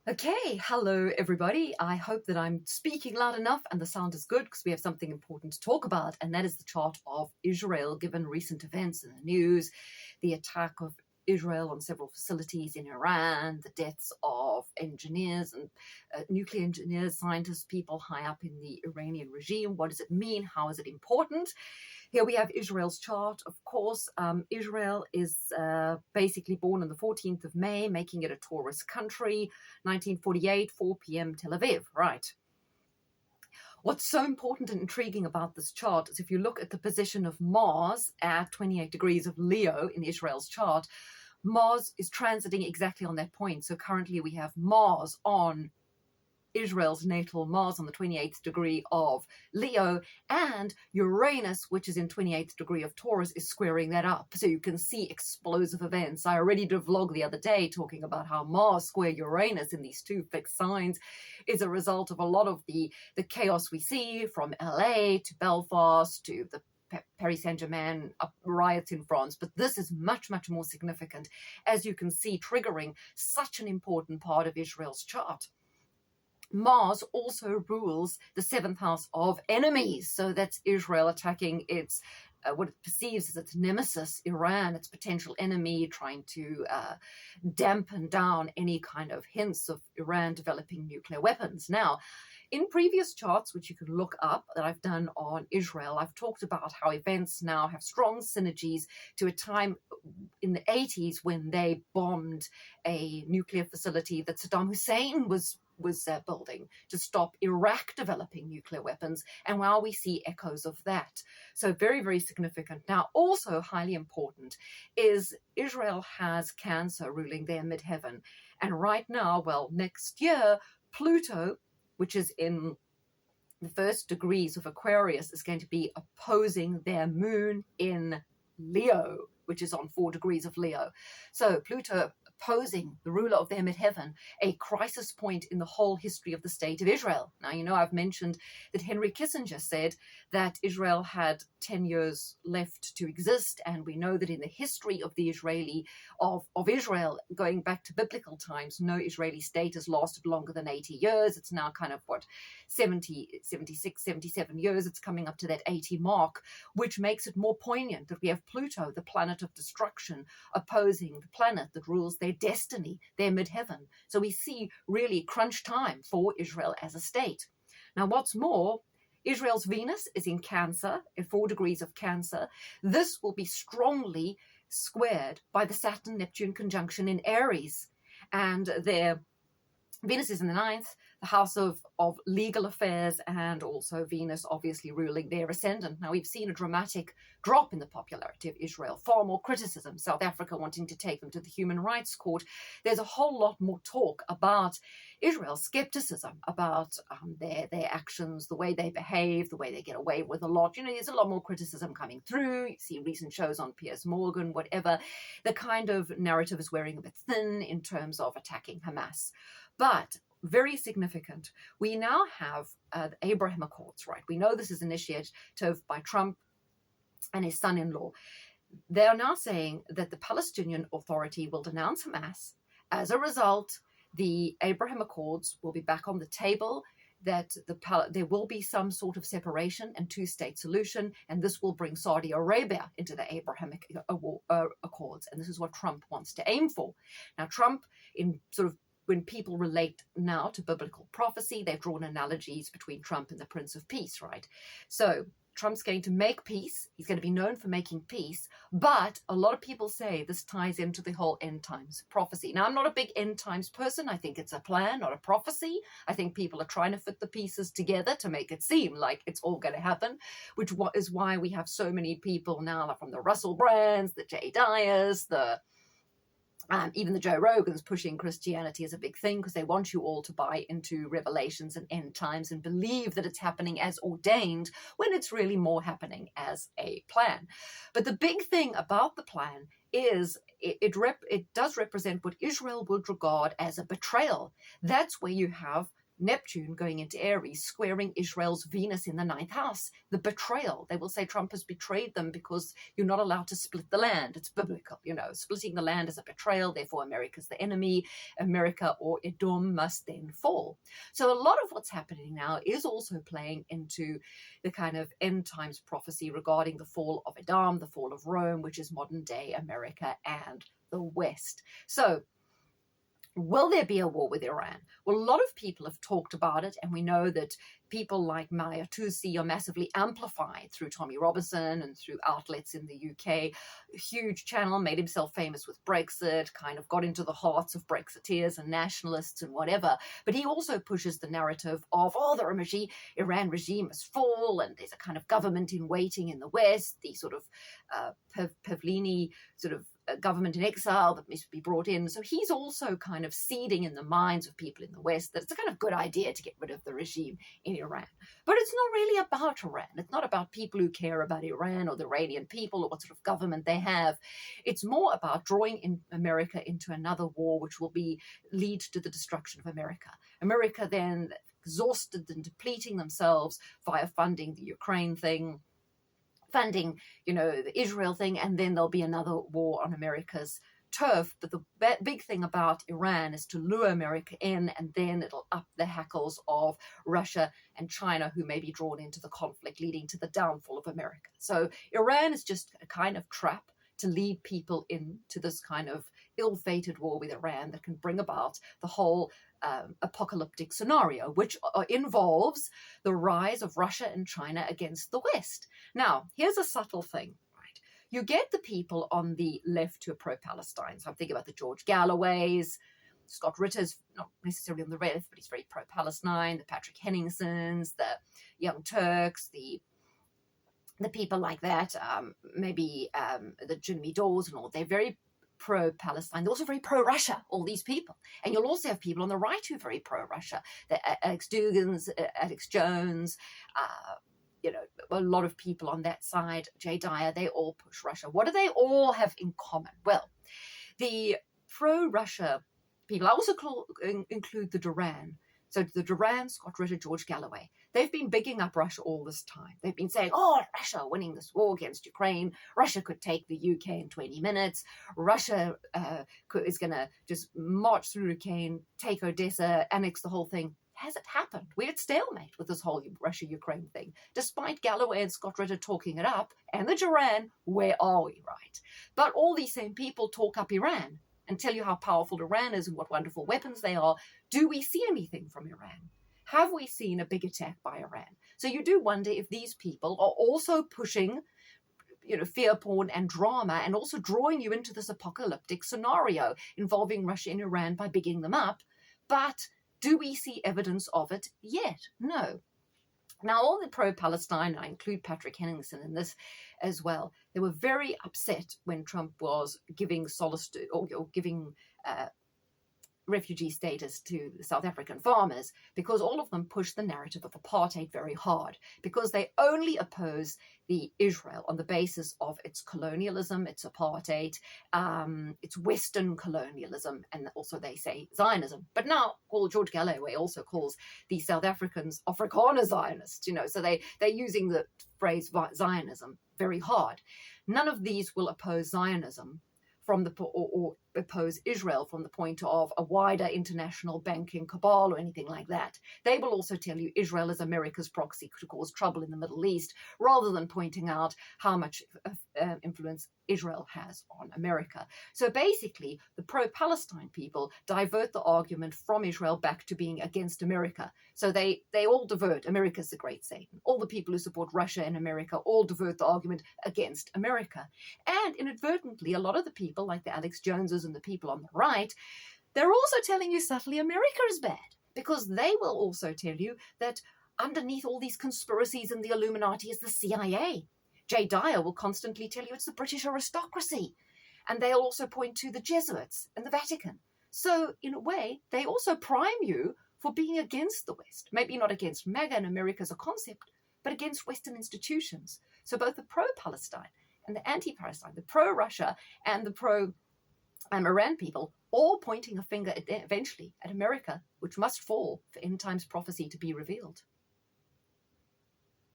Okay, hello everybody. I hope that I'm speaking loud enough and the sound is good because we have something important to talk about, and that is the chart of Israel given recent events in the news, the attack of Israel on several facilities in Iran, the deaths of engineers and nuclear engineers, scientists, people high up in the Iranian regime. What does it mean? How is it important? Here we have Israel's chart, of course. Israel is basically born on the 14th of May, making it a tourist country, 1948, 4 p.m. Tel Aviv, right. What's so important and intriguing about this chart is if you look at the position of Mars at 28 degrees of Leo in Israel's chart, Mars is transiting exactly on that point. So currently we have Mars on Israel's natal Mars on the 28th degree of Leo, and Uranus, which is in 28th degree of Taurus, is squaring that up. So you can see explosive events. I already did a vlog the other day talking about how Mars square Uranus in these two fixed signs is a result of a lot of the chaos we see from LA to Belfast to the Paris Saint-Germain riots in France, but this is much, much more significant, as you can see, triggering such an important part of Israel's chart. Mars also rules the seventh house of enemies. So that's Israel attacking its what it perceives as its nemesis, Iran, its potential enemy, trying to dampen down any kind of hints of Iran developing nuclear weapons. Now, in previous charts, which you can look up that I've done on Israel, I've talked about how events now have strong synergies to a time in the 80s when they bombed a nuclear facility that Saddam Hussein was building to stop Iraq developing nuclear weapons. And while we see echoes of that. So very, very significant. Now, also highly important is Israel has Cancer ruling their midheaven. And right now, well, next year, Pluto, which is in the first degrees of Aquarius, is going to be opposing their moon in Leo, which is on 4 degrees of Leo. So Pluto opposing the ruler of their midheaven, a crisis point in the whole history of the state of Israel. Now, you know, I've mentioned that Henry Kissinger said that Israel had 10 years left to exist, and we know that in the history of the of Israel, going back to biblical times, no Israeli state has lasted longer than 80 years. It's now kind of 76, 77 years. It's coming up to that 80 mark, which makes it more poignant that we have Pluto, the planet of destruction, opposing the planet that rules their destiny, their midheaven. So we see really crunch time for Israel as a state. Now, what's more, Israel's Venus is in Cancer, at 4 degrees of Cancer. This will be strongly squared by the Saturn-Neptune conjunction in Aries. And their Venus is in the ninth, the house of legal affairs, and also Venus obviously ruling their ascendant. Now, we've seen a dramatic drop in the popularity of Israel, far more criticism, South Africa wanting to take them to the Human Rights Court. There's a whole lot more talk about Israel's skepticism about their actions, the way they behave, the way they get away with a lot. You know, there's a lot more criticism coming through. You see recent shows on Piers Morgan, whatever. The kind of narrative is wearing a bit thin in terms of attacking Hamas. But very significant, we now have the Abraham Accords, right? We know this is initiated by Trump and his son-in-law. They are now saying that the Palestinian Authority will denounce Hamas. As a result, the Abraham Accords will be back on the table, that there will be some sort of separation and two-state solution, and this will bring Saudi Arabia into the Abrahamic Accords, and this is what Trump wants to aim for. Now, Trump, in sort of when people relate now to biblical prophecy, they've drawn analogies between Trump and the Prince of Peace, right? So Trump's going to make peace. He's going to be known for making peace. But a lot of people say this ties into the whole end times prophecy. Now, I'm not a big end times person. I think it's a plan, not a prophecy. I think people are trying to fit the pieces together to make it seem like it's all going to happen, which is why we have so many people now, like from the Russell Brands, the Jay Dyers, even the Joe Rogans pushing Christianity as a big thing because they want you all to buy into revelations and end times and believe that it's happening as ordained when it's really more happening as a plan. But the big thing about the plan is it does represent what Israel would regard as a betrayal. That's where you have Neptune going into Aries, squaring Israel's Venus in the ninth house. The betrayal. They will say Trump has betrayed them because you're not allowed to split the land. It's biblical, splitting the land is a betrayal. Therefore, America's the enemy. America or Edom must then fall. So a lot of what's happening now is also playing into the kind of end times prophecy regarding the fall of Edom, the fall of Rome, which is modern day America and the West. So will there be a war with Iran? Well, a lot of people have talked about it, and we know that people like Maya Tusi are massively amplified through Tommy Robinson and through outlets in the UK. A huge channel, made himself famous with Brexit, kind of got into the hearts of Brexiteers and nationalists and whatever. But he also pushes the narrative of, the Iran regime must fall, and there's a kind of government in waiting in the West, the sort of Pavlini sort of government in exile that must be brought in. So he's also kind of seeding in the minds of people in the West that it's a kind of good idea to get rid of the regime in Iran. But it's not really about Iran. It's not about people who care about Iran or the Iranian people or what sort of government they have. It's more about drawing in America into another war, which will lead to the destruction of America. America then, exhausted and depleting themselves via funding the Ukraine thing, funding, the Israel thing, and then there'll be another war on America's turf. But the big thing about Iran is to lure America in, and then it'll up the hackles of Russia and China, who may be drawn into the conflict, leading to the downfall of America. So Iran is just a kind of trap to lead people into this kind of ill-fated war with Iran that can bring about the whole apocalyptic scenario, which involves the rise of Russia and China against the West. Now, here's a subtle thing, right? You get the people on the left who are pro-Palestine. So I'm thinking about the George Galloways. Scott Ritter's not necessarily on the left, but he's very pro-Palestine. The Patrick Henningsons, the Young Turks, the people like that, maybe the Jimmy Dawes and all. They're very pro-Palestine. They're also very pro-Russia, all these people. And you'll also have people on the right who are very pro-Russia. Alex Dugans, Alex Jones, a lot of people on that side, Jay Dyer, they all push Russia. What do they all have in common? Well, the pro-Russia people, I also include the Duran. So the Duran, Scott Ritter, George Galloway, they've been bigging up Russia all this time. They've been saying, Russia winning this war against Ukraine. Russia could take the UK in 20 minutes. Russia is going to just march through Ukraine, take Odessa, annex the whole thing. Has it happened? We're at stalemate with this whole Russia-Ukraine thing. Despite Galloway and Scott Ritter talking it up, and the Duran, where are we, right? But all these same people talk up Iran and tell you how powerful Iran is and what wonderful weapons they are. Do we see anything from Iran? Have we seen a big attack by Iran? So you do wonder if these people are also pushing, fear porn and drama, and also drawing you into this apocalyptic scenario involving Russia and Iran by bigging them up. But do we see evidence of it yet? No. Now, all the pro-Palestine, I include Patrick Henningson in this as well, they were very upset when Trump was giving solace to, or giving refugee status to the South African farmers, because all of them push the narrative of apartheid very hard, because they only oppose the Israel on the basis of its colonialism, its apartheid, its Western colonialism, and also they say Zionism. But now George Galloway also calls the South Africans Afrikaner Zionists, so they're using the phrase Zionism very hard. None of these will oppose Zionism or oppose Israel from the point of a wider international banking cabal or anything like that. They will also tell you Israel is America's proxy to cause trouble in the Middle East, rather than pointing out how much influence Israel has on America. So basically, the pro-Palestine people divert the argument from Israel back to being against America. So they all divert. America's the great Satan. All the people who support Russia and America all divert the argument against America. And inadvertently, a lot of the people, like the Alex Joneses and the people on the right, they're also telling you subtly America is bad, because they will also tell you that underneath all these conspiracies and the Illuminati is the CIA. Jay Dyer will constantly tell you it's the British aristocracy. And they'll also point to the Jesuits and the Vatican. So in a way, they also prime you for being against the West. Maybe not against MAGA and America as a concept, but against Western institutions. So both the pro-Palestine and the anti-Palestine, the pro-Russia and the pro-Iran people all pointing a finger eventually at America, which must fall for end times prophecy to be revealed.